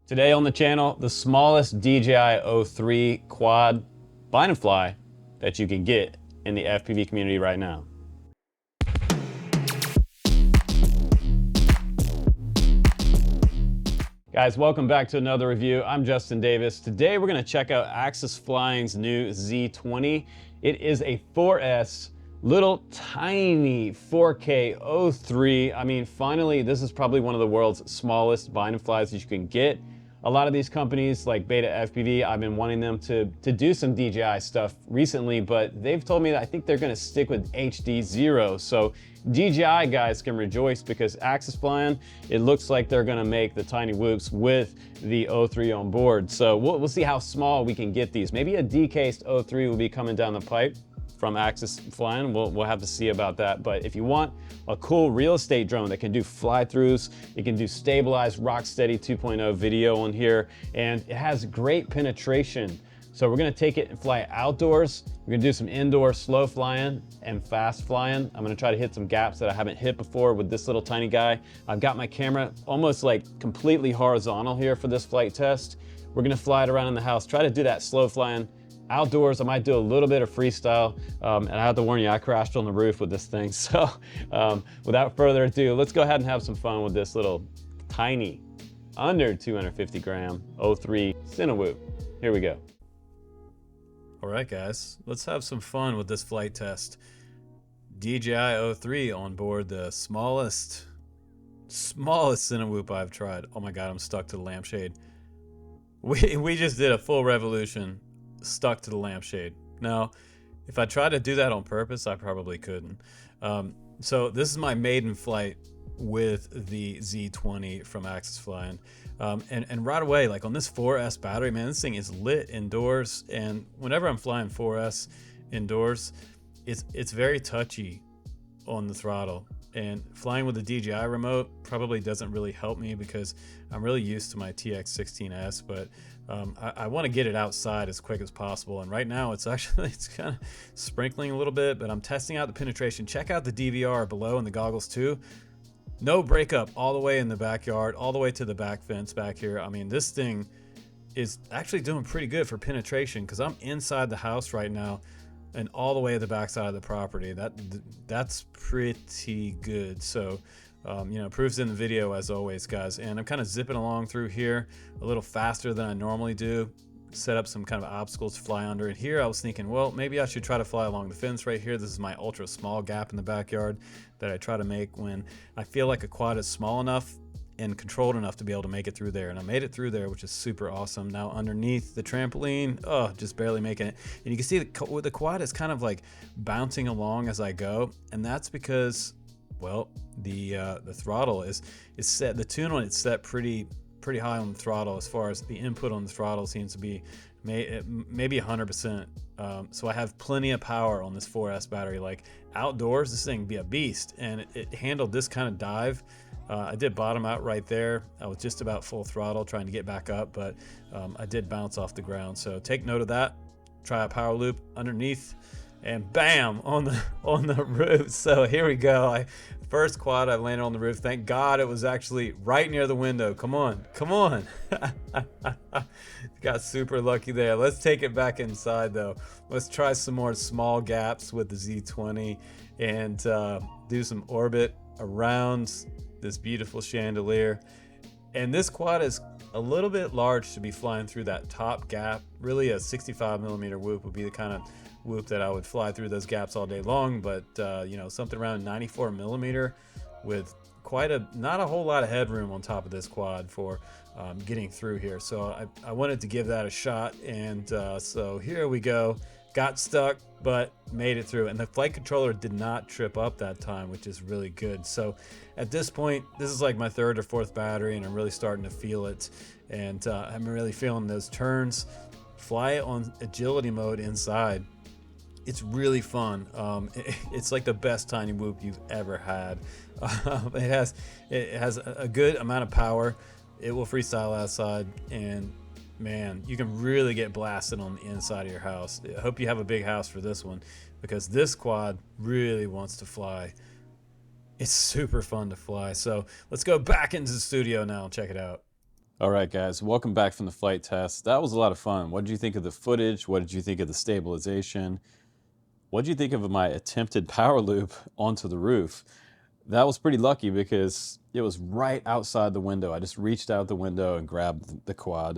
Today on the channel, the smallest DJI O3 Quad bind and fly that you can get in the FPV community right now. Guys, welcome back to another review. I'm Justin Davis. Today we're gonna check out AxisFlying's new Z20. It is a 4S, little tiny 4K O3. I mean, finally, this is probably one of the world's smallest bind and flies that you can get. A lot of these companies like Beta FPV, I've been wanting them to do some DJI stuff recently, but they've told me that I think they're gonna stick with HD0. So DJI guys can rejoice because AxisFlying, it looks like they're gonna make the tiny whoops with the O3 on board. So we'll see how small we can get these. Maybe a decased O3 will be coming down the pipe from AxisFlying. We'll have to see about that. But if you want a cool real estate drone that can do fly-throughs, it can do stabilized rock steady 2.0 video on here, and it has great penetration. So we're gonna take it and fly it outdoors. We're gonna do some indoor slow flying and fast flying. I'm gonna try to hit some gaps that I haven't hit before with this little tiny guy. I've got my camera almost like completely horizontal here for this flight test. We're gonna fly it around in the house, try to do that slow flying. Outdoors, I might do a little bit of freestyle, and I have to warn you, I crashed on the roof with this thing. So without further ado, let's go ahead and have some fun with this little tiny, under 250 gram O3 Cinewhoop. Here we go. All right, guys, let's have some fun with this flight test. DJI O3 on board, the smallest Cinewhoop I've tried. Oh my God, I'm stuck to the lampshade. We just did a full revolution. Stuck to the lampshade. Now, if I tried to do that on purpose, I probably couldn't. So this is my maiden flight with the Z20 from AxisFlying. And right away, like on this 4S battery, man, this thing is lit indoors. And whenever I'm flying 4S indoors, it's very touchy on the throttle. And flying with the DJI remote probably doesn't really help me because I'm really used to my TX16S, but I want to get it outside as quick as possible. And right now it's kind of sprinkling a little bit, but I'm testing out the penetration. Check out the DVR below in the goggles too. No breakup all the way in the backyard, all the way to the back fence back here. I mean, this thing is actually doing pretty good for penetration because I'm inside the house right now and all the way at the backside of the property. That's pretty good. So, you know, proof's in the video as always, guys. And I'm kind of zipping along through here a little faster than I normally do. Set up some kind of obstacles to fly under. And here I was thinking, well, maybe I should try to fly along the fence right here. This is my ultra small gap in the backyard that I try to make when I feel like a quad is small enough and controlled enough to be able to make it through there. And I made it through there, which is super awesome. Now underneath the trampoline, oh, just barely making it. And you can see the quad is kind of like bouncing along as I go. And that's because, well, the throttle is set, the tune on it's set pretty high on the throttle as far as the input on the throttle seems to be maybe 100%. So I have plenty of power on this 4S battery. Like outdoors, this thing be a beast, and it handled this kind of dive. I did bottom out right there. I was just about full throttle trying to get back up, but I did bounce off the ground. So take note of that. Try a power loop underneath, and bam, on the roof. So here we go. First quad I landed on the roof. Thank God it was actually right near the window. Come on, come on. Got super lucky there. Let's take it back inside though. Let's try some more small gaps with the Z20 and do some orbit around this beautiful chandelier. And this quad is a little bit large to be flying through that top gap. Really a 65mm whoop would be the kind of whoop that I would fly through those gaps all day long, but you know, something around 94mm with not a whole lot of headroom on top of this quad for getting through here. So I wanted to give that a shot, and so here we go. Got stuck, but made it through. And the flight controller did not trip up that time, which is really good. So at this point, this is like my third or fourth battery, and I'm really starting to feel it. And I'm really feeling those turns. Fly it on agility mode inside. It's really fun. It's like the best tiny whoop you've ever had. It has a good amount of power. It will freestyle outside, and man, you can really get blasted on the inside of your house. I hope you have a big house for this one, because this quad really wants to fly. It's super fun to fly. So let's go back into the studio now and check it out. All right, guys, welcome back from the flight test. That was a lot of fun. What did you think of the footage? What did you think of the stabilization? What did you think of my attempted power loop onto the roof? That was pretty lucky because it was right outside the window. I just reached out the window and grabbed the quad.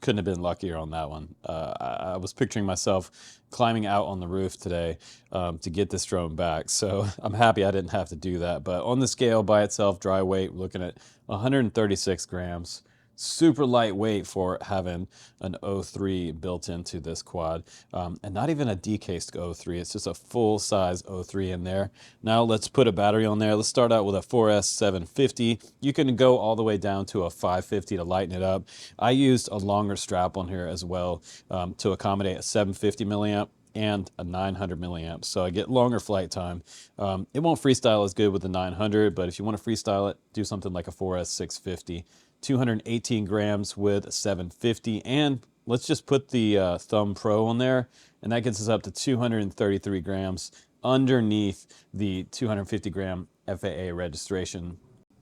Couldn't have been luckier on that one. I was picturing myself climbing out on the roof today to get this drone back. So I'm happy I didn't have to do that. But on the scale by itself, dry weight, we're looking at 136 grams. Super lightweight for having an O3 built into this quad, and not even a decased O3. It's just a full-size O3 in there. Now let's put a battery on there. Let's start out with a 4S 750. You can go all the way down to a 550 to lighten it up. I used a longer strap on here as well to accommodate a 750 milliamp and a 900 milliamps, so I get longer flight time. It won't freestyle as good with the 900, but if you want to freestyle it, do something like a 4S 650. 218 grams with a 750, and let's just put the Thumb Pro on there, and that gets us up to 233 grams underneath the 250 gram FAA registration.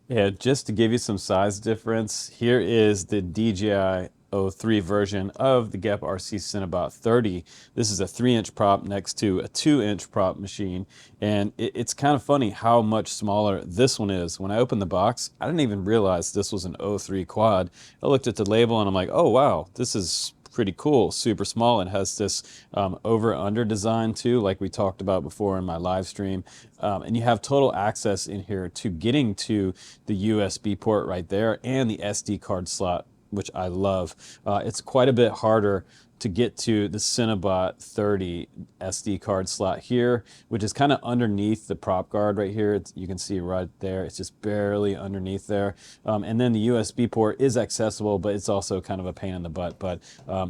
Yeah, just to give you some size difference, here is the DJI O3 version of the Geprc Cinebot30. This is a 3-inch prop next to a 2-inch prop machine, and it's kind of funny how much smaller this one is. When I opened the box, I didn't even realize this was an O3 quad. I looked at the label and I'm like, oh wow, this is pretty cool, super small. It has this over-under design too, like we talked about before in my live stream. And you have total access in here to getting to the USB port right there and the SD card slot, which I love. It's quite a bit harder to get to the Cinebot30 SD card slot here, which is kind of underneath the prop guard right here. You can see right there, it's just barely underneath there. And then the USB port is accessible, but it's also kind of a pain in the butt, but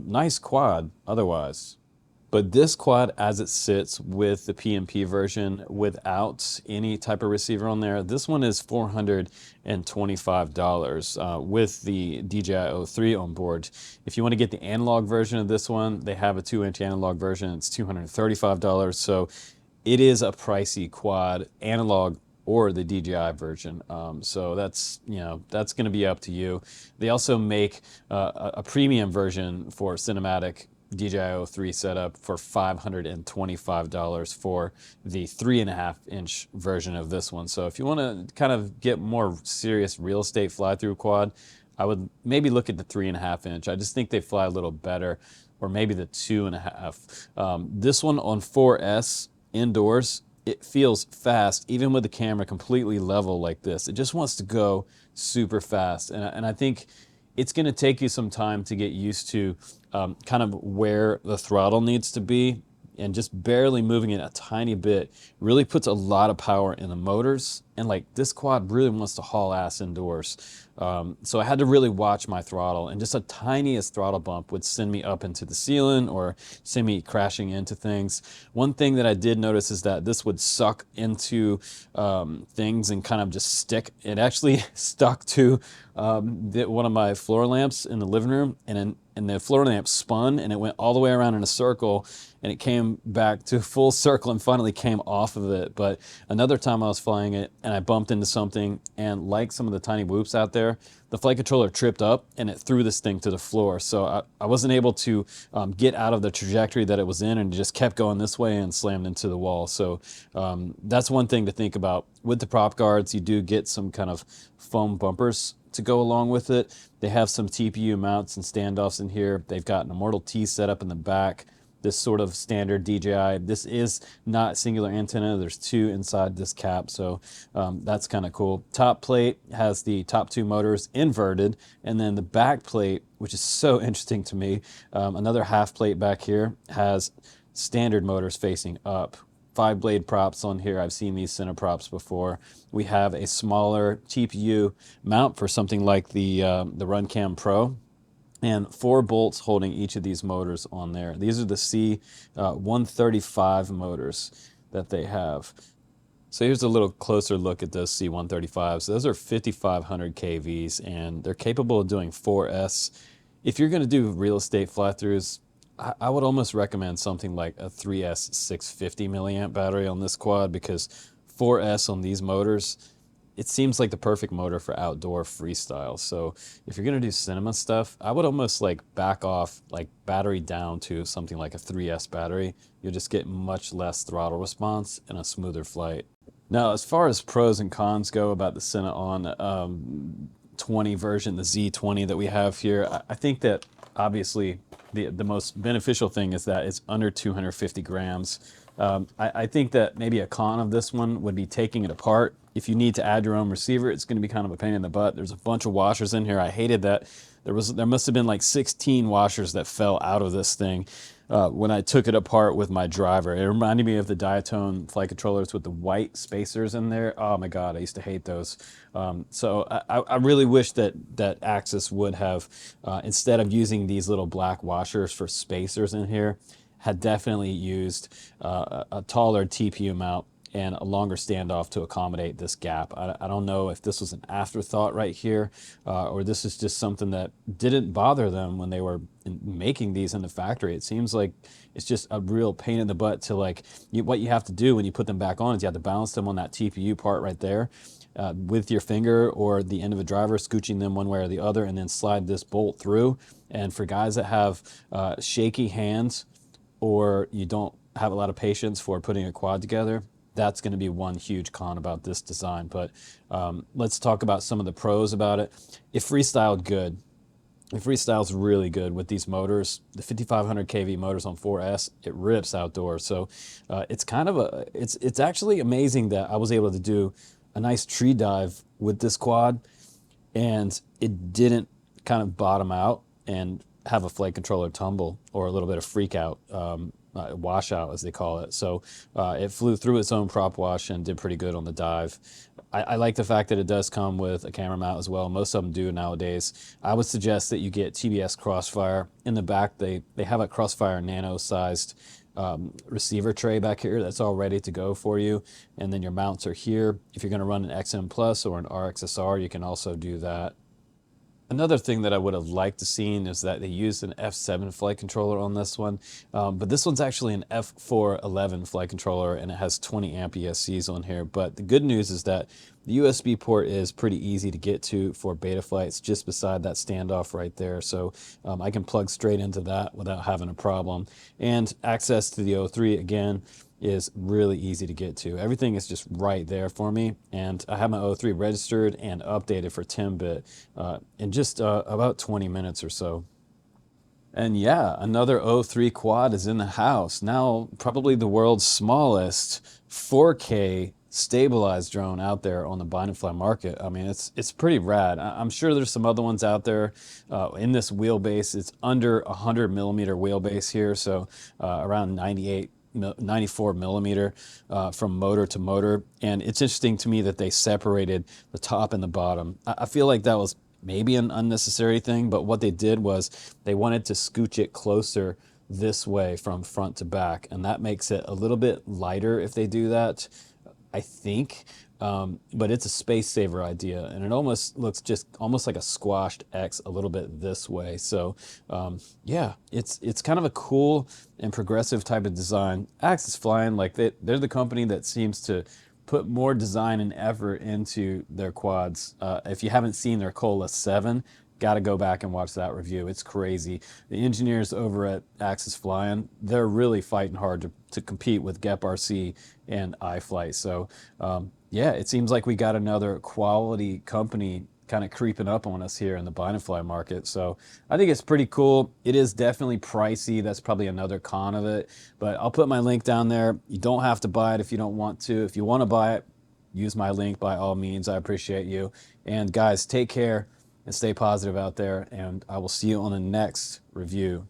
nice quad otherwise. But this quad, as it sits with the PMP version without any type of receiver on there, this one is $425 with the DJI O3 on board. If you want to get the analog version of this one, they have a 2-inch analog version. It's $235. So it is a pricey quad, analog or the DJI version. So that's, that's going to be up to you. They also make a premium version for cinematic DJI O3 setup for $525 for the 3.5-inch version of this one. So if you want to kind of get more serious real estate fly-through quad, I would maybe look at the 3.5-inch. I just think they fly a little better, or maybe the 2.5. This one on 4S indoors, it feels fast, even with the camera completely level like this. It just wants to go super fast, and I think it's going to take you some time to get used to kind of where the throttle needs to be, and just barely moving it a tiny bit really puts a lot of power in the motors. And like, this quad really wants to haul ass indoors. So I had to really watch my throttle, and just a tiniest throttle bump would send me up into the ceiling or send me crashing into things. One thing that I did notice is that this would suck into things and kind of just stick. It actually stuck to one of my floor lamps in the living room, and the floor lamp spun and it went all the way around in a circle, and it came back to full circle and finally came off of it. But another time I was flying it and I bumped into something, and like some of the tiny whoops out there, the flight controller tripped up and it threw this thing to the floor. So I wasn't able to get out of the trajectory that it was in, and it just kept going this way and slammed into the wall. So that's one thing to think about. With the prop guards, you do get some kind of foam bumpers to go along with it. They have some TPU mounts and standoffs in here. They've got an Immortal T set up in the back. This sort of standard DJI. This is not singular antenna. There's two inside this cap, so that's kind of cool. Top plate has the top two motors inverted, and then the back plate, which is so interesting to me, another half plate back here has standard motors facing up. 5-blade props on here. I've seen these center props before. We have a smaller TPU mount for something like the RunCam Pro, and 4 bolts holding each of these motors on there. These are the C135 motors that they have. So here's a little closer look at those C135s. Those are 5,500 kVs, and they're capable of doing 4S. If you're going to do real estate fly-throughs, I would almost recommend something like a 3S 650 milliamp battery on this quad, because 4S on these motors, it seems like the perfect motor for outdoor freestyle. So if you're gonna do cinema stuff, I would almost like back off, like battery down to something like a 3S battery. You'll just get much less throttle response and a smoother flight. Now, as far as pros and cons go about the Cineon 20 version, the Z20 that we have here, I think that obviously the most beneficial thing is that it's under 250 grams. I think that maybe a con of this one would be taking it apart. If you need to add your own receiver, it's going to be kind of a pain in the butt. There's a bunch of washers in here. I hated that. There must have been like 16 washers that fell out of this thing when I took it apart with my driver. It reminded me of the Diatone flight controllers with the white spacers in there. Oh my God, I used to hate those. So I really wish that Axis would have, instead of using these little black washers for spacers in here, had definitely used a taller TPU mount and a longer standoff to accommodate this gap. I don't know if this was an afterthought right here, or this is just something that didn't bother them when they were making these in the factory. It seems like it's just a real pain in the butt to like, what you have to do when you put them back on is you have to balance them on that TPU part right there with your finger or the end of a driver, scooching them one way or the other, and then slide this bolt through. And for guys that have shaky hands, or you don't have a lot of patience for putting a quad together, that's going to be one huge con about this design. But let's talk about some of the pros about it. It freestyled good. It freestyles really good with these motors. The 5500 kV motors on 4S, it rips outdoors. So it's kind of it's actually amazing that I was able to do a nice tree dive with this quad and it didn't kind of bottom out and have a flight controller tumble or a little bit of freak out, washout as they call it. So it flew through its own prop wash and did pretty good on the dive. I like the fact that it does come with a camera mount as well. Most of them do nowadays. I would suggest that you get TBS Crossfire. In the back, they have a Crossfire Nano sized receiver tray back here that's all ready to go for you. And then your mounts are here. If you're gonna run an XM Plus or an RXSR, you can also do that. Another thing that I would have liked to seen is that they used an F7 flight controller on this one, but this one's actually an F411 flight controller and it has 20 amp ESCs on here. But the good news is that the USB port is pretty easy to get to for beta flights, just beside that standoff right there. So I can plug straight into that without having a problem. And access to the O3, again, is really easy to get to. Everything is just right there for me, and I have my O3 registered and updated for 10-bit in just about 20 minutes or so. And yeah, another O3 quad is in the house. Now, probably the world's smallest 4K stabilized drone out there on the buy and fly market. I mean, it's pretty rad. I'm sure there's some other ones out there in this wheelbase. It's under 100 millimeter wheelbase here, so around 94 millimeter from motor to motor. And it's interesting to me that they separated the top and the bottom. I feel like that was maybe an unnecessary thing, but what they did was they wanted to scooch it closer this way from front to back, and that makes it a little bit lighter if they do that, I think. But it's a space saver idea, and it almost looks just almost like a squashed X a little bit this way. So yeah, it's kind of a cool and progressive type of design. AxisFlying, like they're the company that seems to put more design and effort into their quads. If you haven't seen their KOLAS 7, got to go back and watch that review. It's crazy. The engineers over at AxisFlying, they're really fighting hard to compete with Geprc and iFlight. So yeah, it seems like we got another quality company kind of creeping up on us here in the buy and fly market. So I think it's pretty cool. It is definitely pricey. That's probably another con of it, but I'll put my link down there. You don't have to buy it if you don't want to. If you want to buy it, use my link by all means. I appreciate you. And guys, take care and stay positive out there, and I will see you on the next review.